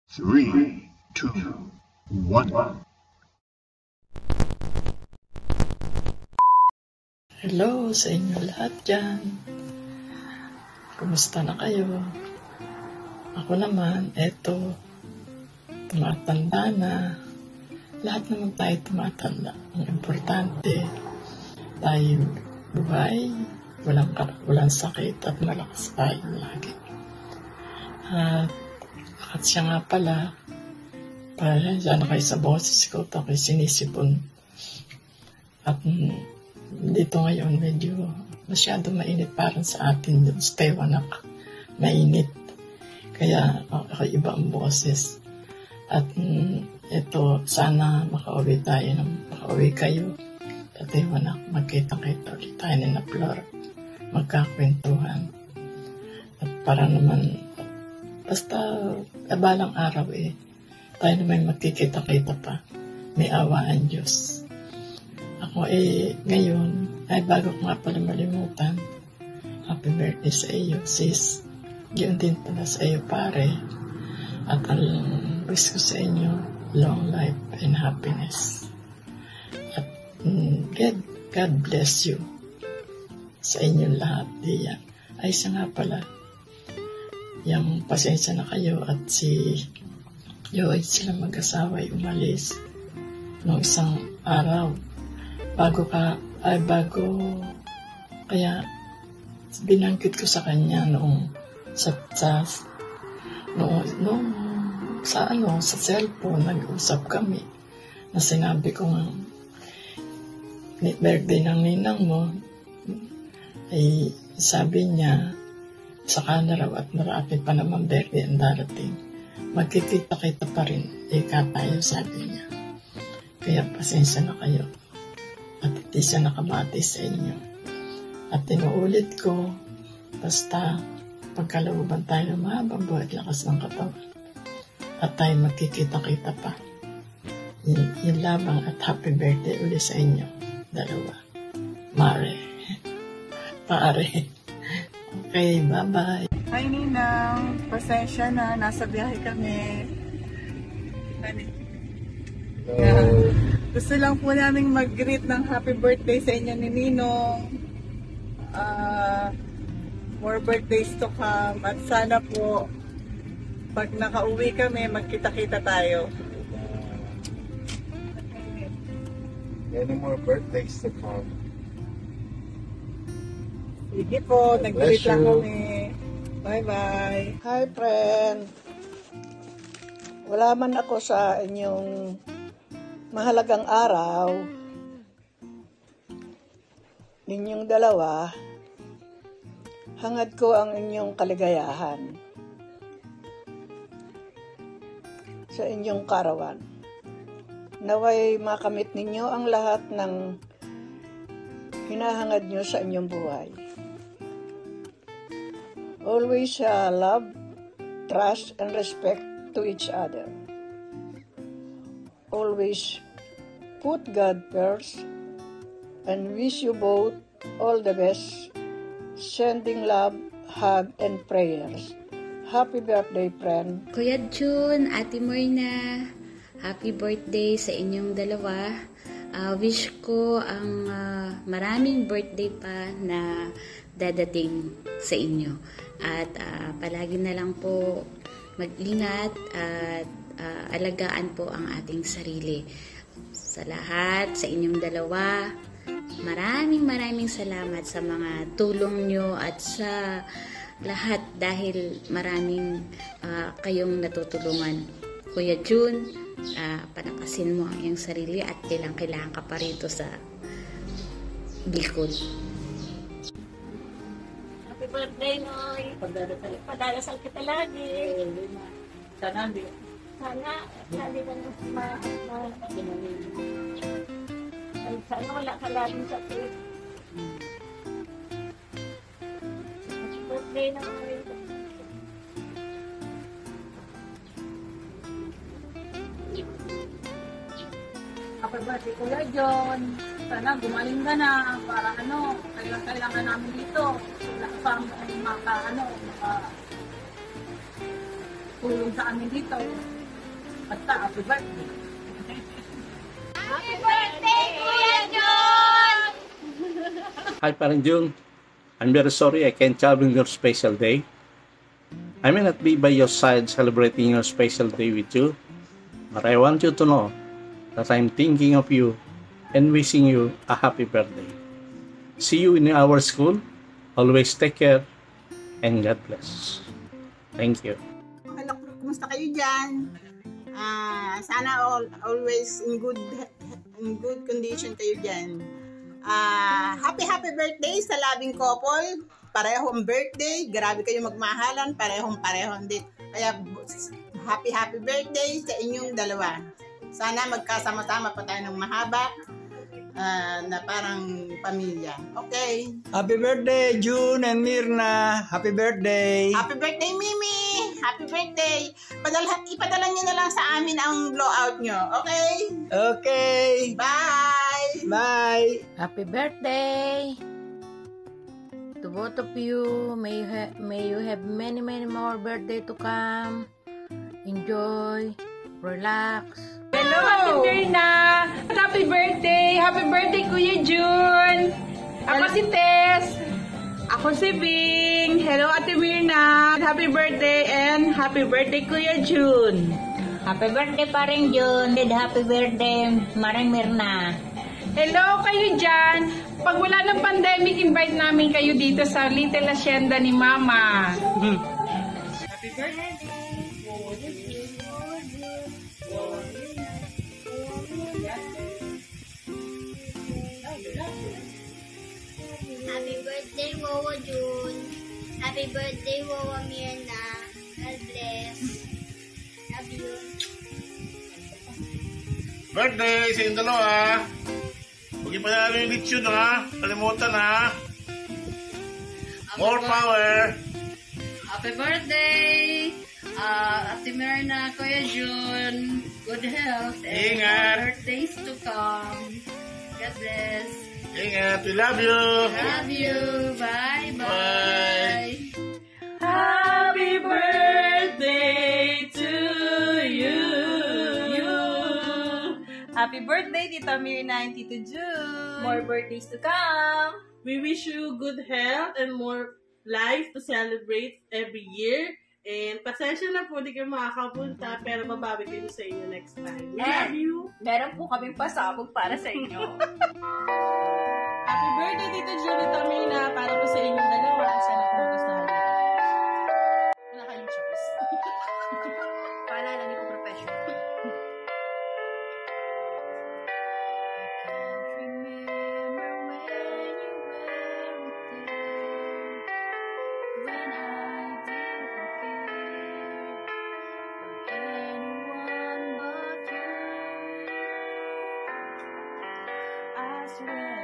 Three, two, one. Hello sa inyo lahat dyan. Kumusta na kayo? Ako naman, eto, tumatanda na. Lahat naman tayo tumatanda. Ang importante, tayo buhay, walang sakit at malakas tayo lagi. At siya nga pala, para dyan kayo sa boses ko, ako'y sinisipon. At dito ngayon, medyo masyado mainit parang sa atin yung Stewanak. Mainit. Kaya ako iba ang boses. At ito, sana makauwi kayo sa Stewanak. Magkita-kita ulit tayo ni na Flor. Magkakwentuhan. At para naman, basta balang araw tayo naman magkikita-kita pa. May awaan Diyos. Ako ngayon, bago ko nga pala malimutan, happy birthday sa iyo, sis. Yun din pala sa iyo, pare. At ang wish ko sa inyo, long life and happiness. At God bless you sa inyong lahat. Diyan. Ay, siya nga pala, yung pasensya na kayo at si Joy, sila mag-asawa ay umalis noong isang araw. Kaya binanggit ko sa kanya noong sa cellphone, nag-usap kami, na sinabi ko nga, birthday ng ninang mo, ay sabi niya, saka na raw at marami pa naman birthday ang darating. Magkikita-kita pa rin, tayo, sabi niya. Kaya pasensya na kayo. At hindi siya nakabati sa inyo. At tinuulit ko, basta pagkalooban tayo ng mahabang buhay at lakas ng katawan. At tayo magkikita-kita pa. Yun lamang at happy birthday ulit sa inyo. Dalawa. Pare. Okay, bye-bye. Hi Ninang, pasensya na, nasa biyahe kami. Gusto lang po namin mag-greet ng happy birthday sa inyo ni Ninong. More birthdays to come. At sana po, pag nakauwi kami, magkita-kita tayo. Many more birthdays to come. Sige po, nag-greet lang kami. Bye-bye. Hi friend. Wala man ako sa inyong mahalagang araw ninyong dalawa, hangad ko ang inyong kaligayahan sa inyong karawan. Naway makamit ninyo ang lahat ng hinahangad nyo sa inyong buhay. Always love, trust, and respect to each other. Always put God first, and wish you both all the best. Sending love, hug, and prayers. Happy birthday, friend. Kuya June, Ate Morna, happy birthday sa inyong dalawa. Wish ko ang maraming birthday pa na dadating sa inyo. At palagi na lang po mag-ingat at alagaan po ang ating sarili. Sa lahat, sa inyong dalawa, maraming salamat sa mga tulong nyo at sa lahat dahil maraming kayong natutulungan. Kuya June, panakasin mo ang iyong sarili at kailangan ka pa rito sa Bicol. Happy birthday, Noy! Padadasal kita lagi. Sana hindi ka sana wala ka laging sakit. Happy birthday, Noy! Happy birthday, Kuya John! Sana gumaling ka na para kailangan namin dito. Para tulong sa amin dito. Basta, happy birthday. Happy birthday, Kuya John! Hi, Parang June. I'm very sorry I can't travel your special day. I may not be by your side celebrating your special day with you, but I want you to know that I'm thinking of you and wishing you a happy birthday. See you in our school. Always take care and God bless. Thank you. Hello, kumusta kayo dyan? Sana always in good condition kayo dyan. Happy birthday sa labing couple. Parehong birthday. Grabe kayo magmahalan. Parehong din. Kaya happy birthday sa inyong dalawa. Sana magkasama-sama pa tayo ng mahaba na parang pamilya. Okay. Happy birthday, June and Mirna. Happy birthday. Happy birthday, Mimi. Happy birthday. Ipadala niyo na lang sa amin ang blowout nyo. Okay? Okay. Bye. Bye. Happy birthday to both of you. May you have many more birthday to come. Enjoy. Relax. Hello, Ate Mirna! Happy birthday! Happy birthday, Kuya June! Ako si Tess. Ako si Bing. Hello, Ate Mirna. Happy birthday and happy birthday, Kuya June. Happy birthday paring June. Happy birthday Maring Mirna. Hello kayo dyan. Pag wala ng pandemic, invite namin kayo dito sa Little Hacienda ni Mama. Happy birthday! Happy birthday, Wawa June. Happy birthday, Wawa Mirna. God bless. Love you. Birthday sa inyong dalawa. Huwag ipanalo yung lechon ha. Kalimutan ha. More power. Happy birthday! Ate Mirna, Kuya June. Good health and Ingat. more birthdays to come. God bless. Ingat. We love you. Love you. Bye. Bye. Happy birthday to you. Happy birthday, Tita Mirna and Tito June. More birthdays to come. We wish you good health and more life to celebrate every year. And pasensya na po, di kayo makakapunta, pero mabawi kayo sa inyo next time. We love you. Meron po kaming pasabog para sa inyo. Happy birthday, Tito June, Tita Mirna, para po sa inyong dalawa. Sana po magustuhan niyo. Wala kayong choice. Paalala niyo ko professional. I swear